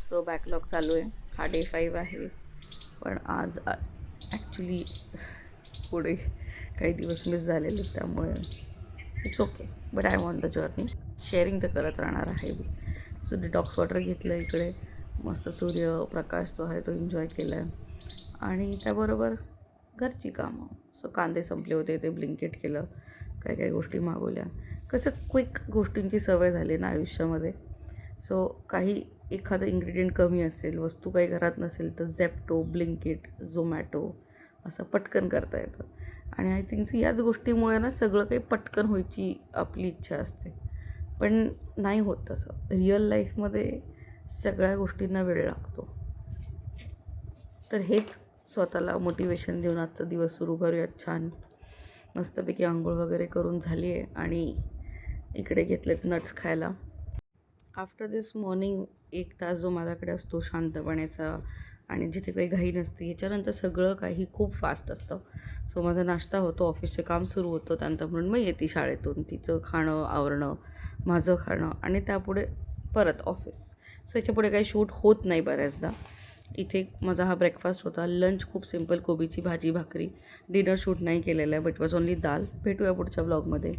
So backlog चालू आहे. हा डे 5 आहे. पण आज ॲक्च्युली पुढे काही दिवस मिस झालेले, त्यामुळे it's okay. But I want the journey. Sharing तर करत राहणार आहे मी. सो डिटॉक्स वॉटर घेतलं इकडे. मस्त सूर्यप्रकाश जो आहे तो एन्जॉय केला आहे. आणि त्याबरोबर घरची कामं. सो कांदे संपले होते ते ब्लिंकेट केलं. काही गोष्टी मागवल्या. कसं क्विक गोष्टींची सवय झाली ना आयुष्यामध्ये. सो काही एखादं इन्ग्रेडियंट कमी असेल, वस्तू काही घरात नसेल तर झेप्टो, ब्लिंकिट, झोमॅटो असं पटकन करता येतं. आणि आय थिंक याच गोष्टीमुळे ना सगळं काही पटकन व्हायची आपली इच्छा असते. पण नाही होत तसं. रिअल लाईफमध्ये सगळ्या गोष्टींना वेळ लागतो. तर हेच स्वतःला मोटिवेशन देऊन आजचा दिवस सुरू करूयात. छान मस्तपैकी आंघोळ वगैरे करून झाली आहे आणि इकडे घेतलेत नट्स खायला. आफ्टर दिस मॉर्निंग 1 तास जो माझ्याकडे असतो शांतपणेचा आणि जिथे काही घाई नसते, ह्याच्यानंतर सगळं काही खूप फास्ट असतं. सो माझा नाश्ता होतो, ऑफिसचे काम सुरू होतं, त्यानंतर म्हणून मग येते शाळेतून, तिचं खाणं आवरणं, माझं खाणं आणि त्यापुढे परत ऑफिस. सो याच्यापुढे काही शूट होत नाही बऱ्याचदा. इथे माझा हा ब्रेकफास्ट होता. लंच खूप सिम्पल, कोबीची भाजी भाकरी. डिनर शूट नाही केलेलं आहे, बट वॉज ओनली दाल. भेटूया पुढच्या ब्लॉगमध्ये.